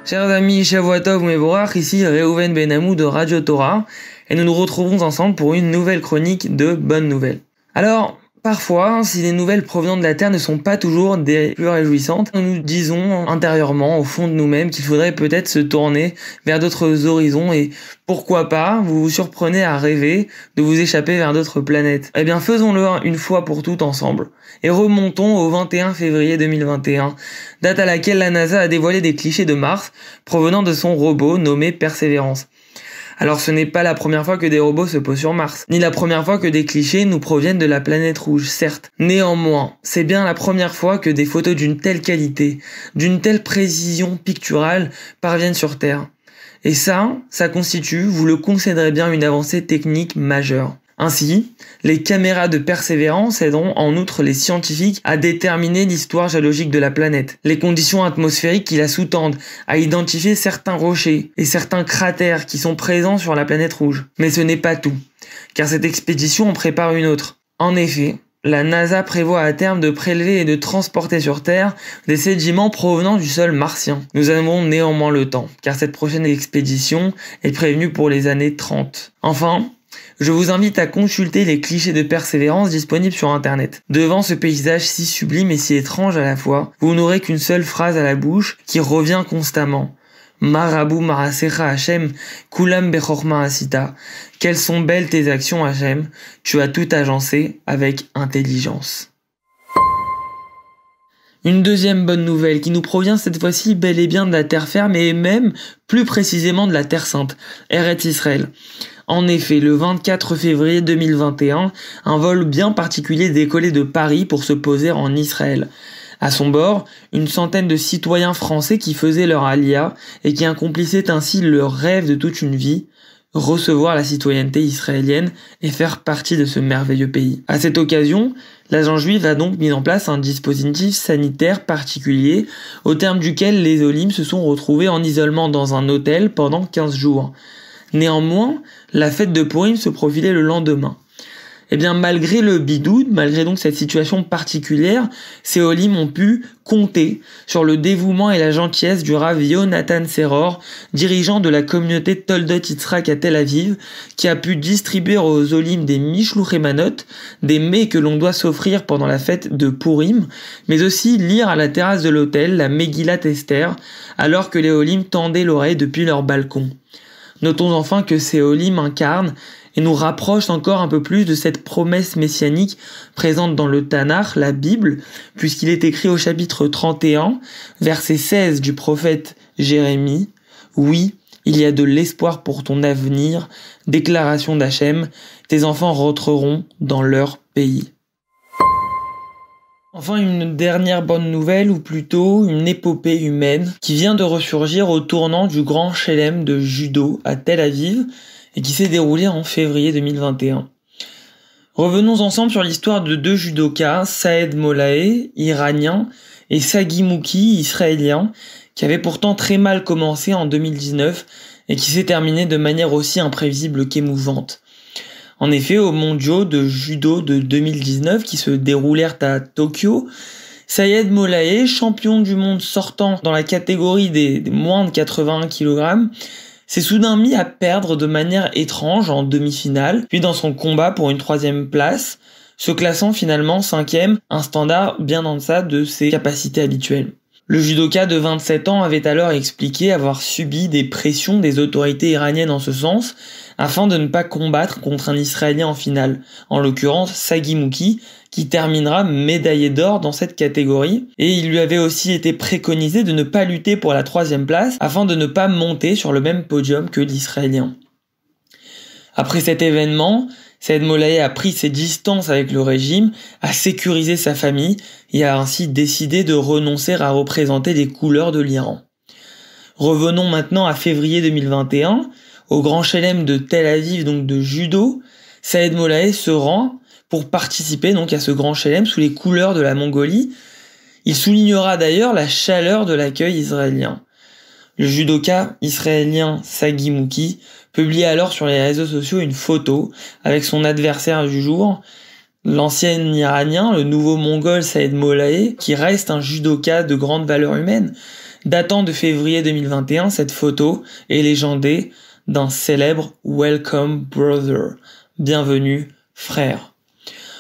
Chers amis, Shavua Tov Mevorach, ici Reuven Benamou de Radio Torah, et nous nous retrouvons ensemble pour une nouvelle chronique de bonnes nouvelles. Alors, parfois, si les nouvelles provenant de la Terre ne sont pas toujours des plus réjouissantes, nous nous disons intérieurement, au fond de nous-mêmes, qu'il faudrait peut-être se tourner vers d'autres horizons et pourquoi pas, vous vous surprenez à rêver de vous échapper vers d'autres planètes. Eh bien, faisons-le une fois pour toutes ensemble. Et remontons au 21 février 2021, date à laquelle la NASA a dévoilé des clichés de Mars provenant de son robot nommé Persévérance. Alors ce n'est pas la première fois que des robots se posent sur Mars, ni la première fois que des clichés nous proviennent de la planète rouge, certes. Néanmoins, c'est bien la première fois que des photos d'une telle qualité, d'une telle précision picturale parviennent sur Terre. Et ça constitue, vous le concéderez bien, une avancée technique majeure. Ainsi, les caméras de Persévérance aideront en outre les scientifiques à déterminer l'histoire géologique de la planète, les conditions atmosphériques qui la sous-tendent, à identifier certains rochers et certains cratères qui sont présents sur la planète rouge. Mais ce n'est pas tout, car cette expédition en prépare une autre. En effet, la NASA prévoit à terme de prélever et de transporter sur Terre des sédiments provenant du sol martien. Nous avons néanmoins le temps, car cette prochaine expédition est prévue pour les années 30. Enfin, je vous invite à consulter les clichés de Persévérance disponibles sur internet. Devant ce paysage si sublime et si étrange à la fois, vous n'aurez qu'une seule phrase à la bouche qui revient constamment. Marabu marasecha Hachem, kulam bechorma asita. Quelles sont belles tes actions Hachem, tu as tout agencé avec intelligence. Une deuxième bonne nouvelle qui nous provient cette fois-ci bel et bien de la terre ferme et même plus précisément de la terre sainte, Eretz Israël. En effet, le 24 février 2021, un vol bien particulier décollait de Paris pour se poser en Israël. À son bord, une centaine de citoyens français qui faisaient leur alia et qui accomplissaient ainsi leur rêve de toute une vie, recevoir la citoyenneté israélienne et faire partie de ce merveilleux pays. À cette occasion, l'agent juif a donc mis en place un dispositif sanitaire particulier, au terme duquel les Olim se sont retrouvés en isolement dans un hôtel pendant 15 jours. Néanmoins, la fête de Purim se profilait le lendemain. Eh bien, malgré le bidoud, malgré donc cette situation particulière, ces Olim ont pu compter sur le dévouement et la gentillesse du Rav Yonatan Seror, dirigeant de la communauté Toldot Yitzhak à Tel Aviv, qui a pu distribuer aux Olim des Mishlouch Emanot, des mets que l'on doit s'offrir pendant la fête de Purim, mais aussi lire à la terrasse de l'hôtel la Megillat Esther, alors que les Olim tendaient l'oreille depuis leur balcon. Notons enfin que ces Olim incarnent et nous rapprochent encore un peu plus de cette promesse messianique présente dans le Tanakh, la Bible, puisqu'il est écrit au chapitre 31, verset 16 du prophète Jérémie, « Oui, il y a de l'espoir pour ton avenir, déclaration d'Hachem, tes enfants rentreront dans leur pays. » Enfin, une dernière bonne nouvelle, ou plutôt une épopée humaine, qui vient de ressurgir au tournant du grand chelem de judo à Tel Aviv, et qui s'est déroulé en février 2021. Revenons ensemble sur l'histoire de deux judokas, Saed Molae, iranien, et Sagi Mouki, israélien, qui avaient pourtant très mal commencé en 2019, et qui s'est terminé de manière aussi imprévisible qu'émouvante. En effet, aux mondiaux de judo de 2019 qui se déroulèrent à Tokyo, Saed Molae, champion du monde sortant dans la catégorie des moins de 81 kg, s'est soudain mis à perdre de manière étrange en demi-finale, puis dans son combat pour une 3e place, se classant finalement 5e, un standard bien en deçà de ses capacités habituelles. Le judoka de 27 ans avait alors expliqué avoir subi des pressions des autorités iraniennes en ce sens, afin de ne pas combattre contre un Israélien en finale, en l'occurrence Sagi Mouki, qui terminera médaillé d'or dans cette catégorie, et il lui avait aussi été préconisé de ne pas lutter pour la 3e place, afin de ne pas monter sur le même podium que l'Israélien. Après cet événement, Saed Molae a pris ses distances avec le régime, a sécurisé sa famille et a ainsi décidé de renoncer à représenter les couleurs de l'Iran. Revenons maintenant à février 2021, au grand chelem de Tel Aviv, donc de judo. Saed Molae se rend pour participer donc à ce grand chelem sous les couleurs de la Mongolie. Il soulignera d'ailleurs la chaleur de l'accueil israélien. Le judoka israélien Sagi Mouki publie alors sur les réseaux sociaux une photo avec son adversaire du jour, L'ancien Iranien, le nouveau Mongol Saïd Mollaei, qui reste un judoka de grande valeur humaine. Datant de février 2021, cette photo est légendée d'un célèbre Welcome Brother, bienvenue frère.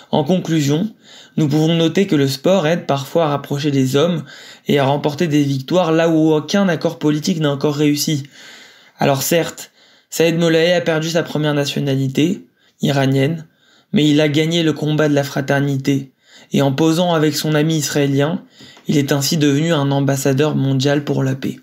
En conclusion, nous pouvons noter que le sport aide parfois à rapprocher les hommes et à remporter des victoires là où aucun accord politique n'a encore réussi. Alors certes, Saïd Mollaei a perdu sa première nationalité, iranienne, mais il a gagné le combat de la fraternité, et en posant avec son ami israélien, il est ainsi devenu un ambassadeur mondial pour la paix.